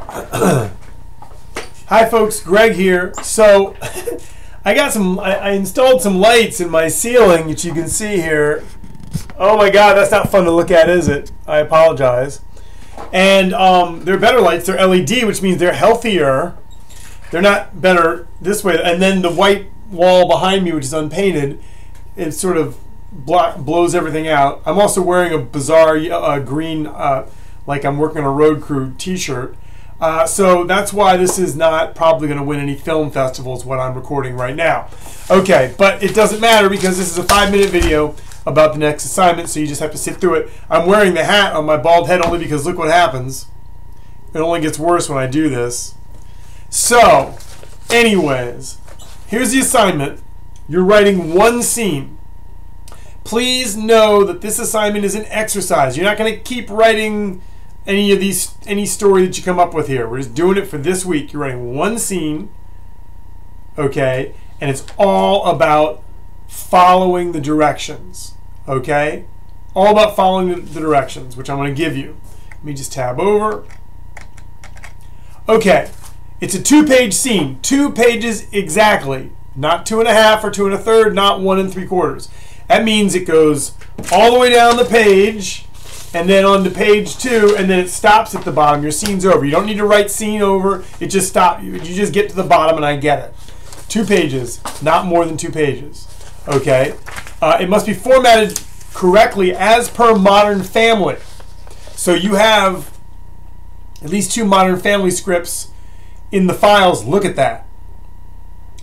Hi folks, Greg here. So I installed some lights in my ceiling that you can see here. Oh my god, that's not fun to look at, is it? I apologize. And they're better lights, they're LED, which means they're healthier. They're not better this way. And then the white wall behind me, which is unpainted, it sort of blows everything out. I'm also wearing a bizarre green, like I'm working on a road crew t-shirt. So that's why this is not probably going to win any film festivals, what I'm recording right now. Okay, but it doesn't matter because this is a 5-minute video about the next assignment, so you just have to sit through it. I'm wearing the hat on my bald head only because look what happens. It only gets worse when I do this. So, anyways, here's the assignment. You're writing one scene. Please know that this assignment is an exercise. You're not going to keep writing any story that you come up with here. We're just doing it for this week. You're writing one scene, okay, and it's all about following the directions, okay? All about following the directions, which I'm going to give you. Let me just tab over. Okay, it's a 2-page scene, 2 pages exactly, not 2.5 or 2 1/3, not 1 3/4. That means it goes all the way down the page, and then on to page 2, and then it stops at the bottom. Your scene's over. You don't need to write scene over. It just stops. You just get to the bottom, and I get it. 2 pages, not more than 2 pages. Okay. It must be formatted correctly as per Modern Family. So you have at least 2 Modern Family scripts in the files. Look at that.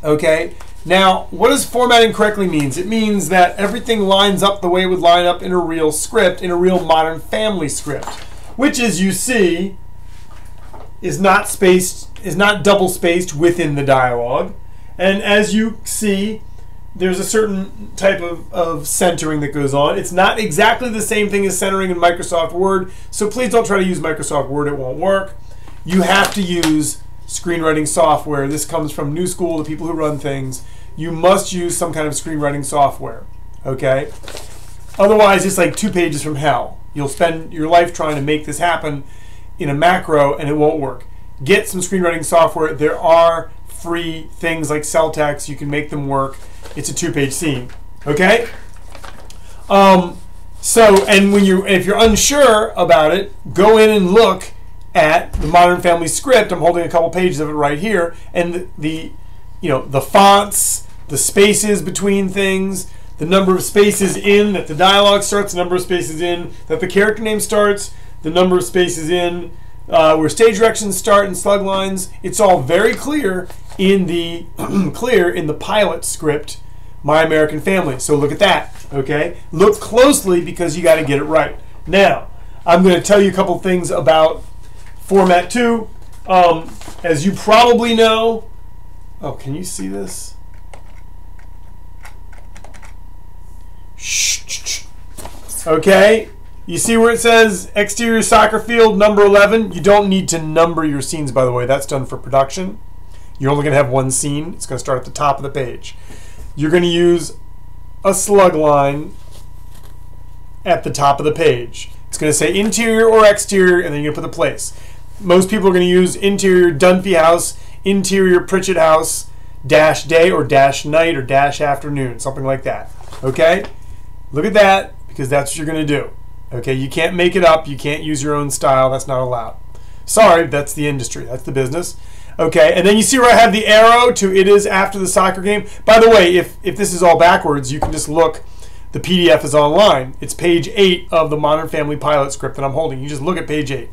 Okay. Now, what does formatting correctly means? It means that everything lines up the way it would line up in a real script, in a real Modern Family script, which, as you see, is not double spaced within the dialogue. And as you see, there's a certain type of centering that goes on. It's not exactly the same thing as centering in Microsoft Word, so please don't try to use Microsoft Word. It won't work. You have to use screenwriting software. This comes from New School, the people who run things. You must use some kind of screenwriting software, okay? Otherwise, it's like 2 pages from hell. You'll spend your life trying to make this happen in a macro, and it won't work. Get some screenwriting software. There are free things like Celtex. You can make them work. It's a 2-page scene, okay? And if you're unsure about it, go in and look at the Modern Family script. I'm holding a couple pages of it right here, and the fonts, the spaces between things, the number of spaces in that the dialogue starts, the number of spaces in that the character name starts, the number of spaces in where stage directions start and slug lines. It's all very clear in the pilot script, My American Family. So look at that, okay? Look closely because you got to get it right. Now, I'm going to tell you a couple things about Format 2. As you probably know, oh, can you see this? Okay, you see where it says exterior soccer field number 11? You don't need to number your scenes, by the way. That's done for production. You're only going to have one scene. It's going to start at the top of the page. You're going to use a slug line at the top of the page. It's going to say interior or exterior, and then you're going to put the place. Most people are going to use interior Dunphy House, interior Pritchett House, dash day or dash night or dash afternoon, something like that. Okay? Look at that, because that's what you're going to do. Okay? You can't make it up. You can't use your own style. That's not allowed. Sorry, that's the industry. That's the business. Okay? And then you see where I have the arrow to it is after the soccer game. By the way, if this is all backwards, you can just look. The PDF is online. It's page 8 of the Modern Family pilot script that I'm holding. You just look at page 8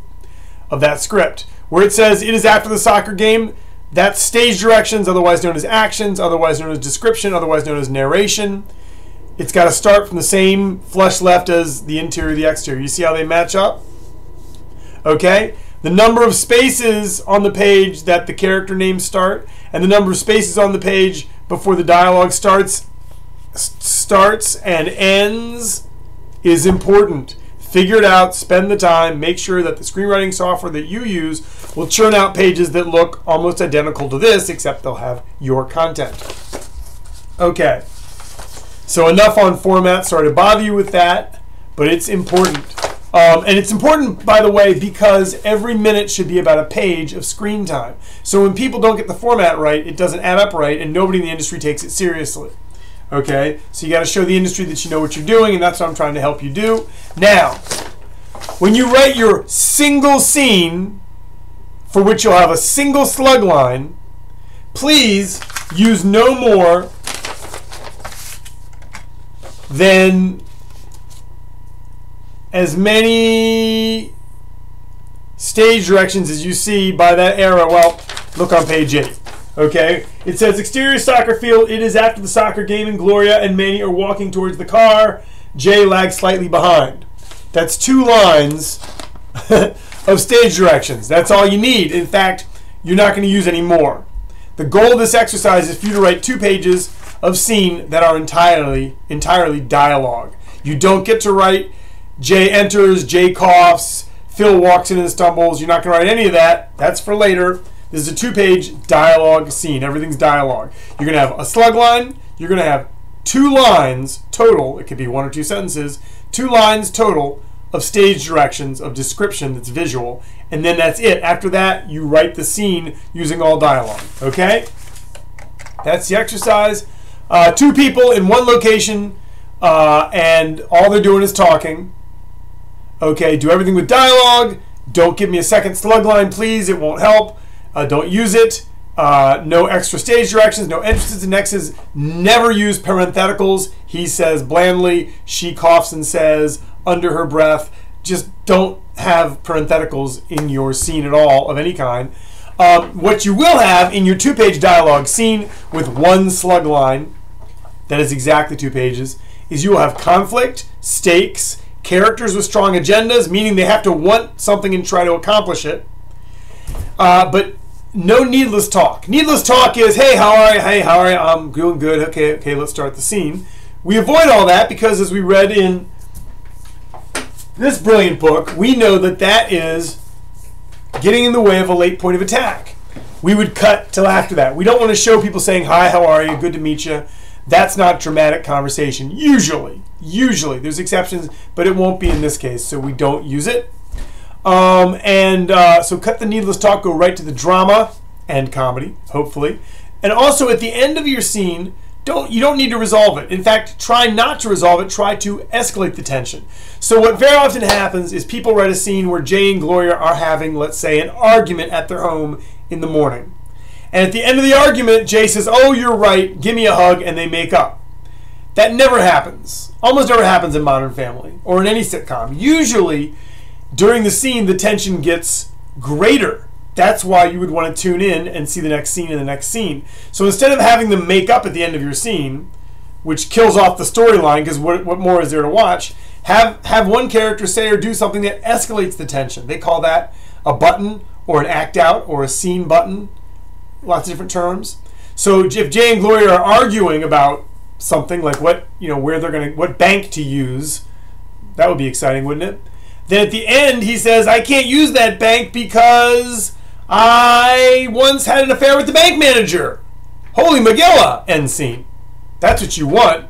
of that script. Where it says it is after the soccer game, that's stage directions, otherwise known as actions, otherwise known as description, otherwise known as narration. It's got to start from the same flush left as the interior, the exterior. You see how they match up? Okay? The number of spaces on the page that the character names start, and the number of spaces on the page before the dialogue starts and ends is important. Figure it out, spend the time, make sure that the screenwriting software that you use will churn out pages that look almost identical to this, except they'll have your content. Okay, so enough on format. Sorry to bother you with that, but it's important. And it's important, by the way, because every minute should be about a page of screen time. So when people don't get the format right, it doesn't add up right, and nobody in the industry takes it seriously. Okay? So you got to show the industry that you know what you're doing, and that's what I'm trying to help you do. Now, when you write your single scene, for which you'll have a single slug line, please use no more than as many stage directions as you see by that arrow. Well, look on page 8. Okay? It says, exterior soccer field. It is after the soccer game, and Gloria and Manny are walking towards the car. Jay lags slightly behind. That's 2 lines of stage directions. That's all you need. In fact, you're not going to use any more. The goal of this exercise is for you to write 2 pages of scene that are entirely dialogue. You don't get to write Jay enters, Jay coughs, Phil walks in and stumbles. You're not going to write any of that. That's for later. This is a 2-page dialogue scene. Everything's dialogue. You're going to have a slug line. You're going to have 2 lines total. It could be 1 or 2 sentences. 2 lines total of stage directions, of description that's visual. And then that's it. After that, you write the scene using all dialogue. Okay? That's the exercise. 2 people in 1 location, and all they're doing is talking. Okay, do everything with dialogue. Don't give me a second slug line, please. It won't help. Don't use it. No extra stage directions, no entrances and exits. Never use parentheticals. He says blandly. She coughs and says under her breath. Just don't have parentheticals in your scene at all of any kind. What you will have in your 2-page dialogue scene with 1 slug line, that is exactly 2 pages, is you will have conflict, stakes, characters with strong agendas, meaning they have to want something and try to accomplish it. But no needless talk. Needless talk is, hey, how are you? Hey, how are you? I'm doing good. Okay, let's start the scene. We avoid all that because, as we read in this brilliant book, we know that that is getting in the way of a late point of attack. We would cut till after that. We don't want to show people saying, hi, how are you? Good to meet you. That's not dramatic conversation. Usually. There's exceptions, but it won't be in this case, so we don't use it. So cut the needless talk, go right to the drama and comedy, hopefully. And also at the end of your scene, you don't need to resolve it. In fact, try not to resolve it. Try to escalate the tension. So what very often happens is people write a scene where Jay and Gloria are having, let's say, an argument at their home in the morning. And at the end of the argument, Jay says, oh, you're right, give me a hug, and they make up. That never happens. Almost never happens in Modern Family or in any sitcom. Usually, during the scene, the tension gets greater. That's why you would want to tune in and see the next scene and the next scene. So instead of having them make up at the end of your scene, which kills off the storyline, because what more is there to watch, have one character say or do something that escalates the tension. They call that a button or an act out or a scene button. Lots of different terms. So if Jay and Gloria are arguing about something like what bank to use, that would be exciting, wouldn't it? Then at the end, he says, I can't use that bank because I once had an affair with the bank manager. Holy Magilla, end scene. That's what you want.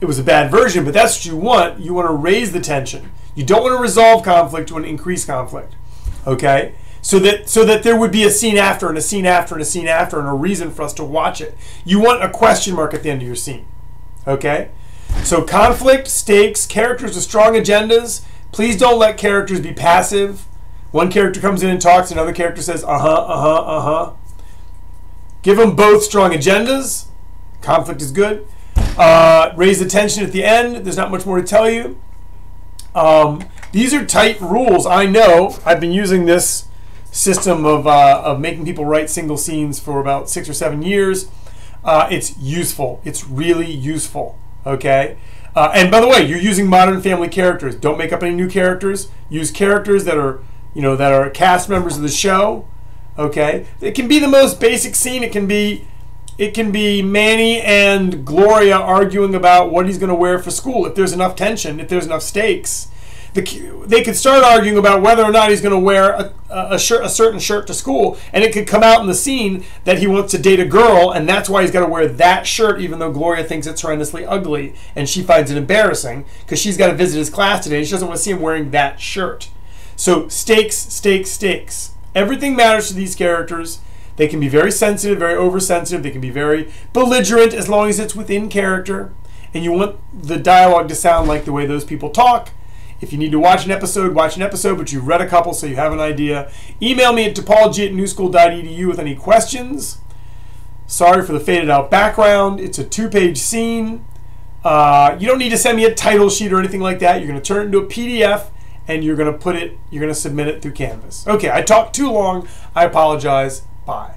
It was a bad version, but that's what you want. You want to raise the tension. You don't want to resolve conflict, you want to increase conflict. Okay? So that there would be a scene after and a scene after and a scene after and a reason for us to watch it. You want a question mark at the end of your scene. Okay? So conflict, stakes, characters with strong agendas. Please don't let characters be passive. One character comes in and talks, another character says, Give them both strong agendas. Conflict is good. Raise the tension at the end. There's not much more to tell you. These are tight rules. I know. I've been using this system of making people write single scenes for about 6 or 7 years. It's useful. It's really useful. Okay? And by the way, you're using Modern Family characters. Don't make up any new characters. Use characters that are cast members of the show. Okay? It can be the most basic scene. It can be Manny and Gloria arguing about what he's going to wear for school. If there's enough tension, if there's enough stakes, they could start arguing about whether or not he's going to wear a certain shirt to school, and it could come out in the scene that he wants to date a girl, and that's why he's got to wear that shirt, even though Gloria thinks it's horrendously ugly, and she finds it embarrassing because she's got to visit his class today, and she doesn't want to see him wearing that shirt. So stakes, stakes, stakes. Everything matters to these characters. They can be very sensitive, very oversensitive. They can be very belligerent as long as it's within character. And you want the dialogue to sound like the way those people talk. If you need to watch an episode, but you've read a couple so you have an idea. Email me at topology@newschool.edu with any questions. Sorry for the faded out background. It's a 2-page scene. You don't need to send me a title sheet or anything like that. You're going to turn it into a PDF and you're going to submit it through Canvas. Okay, I talked too long. I apologize. Bye.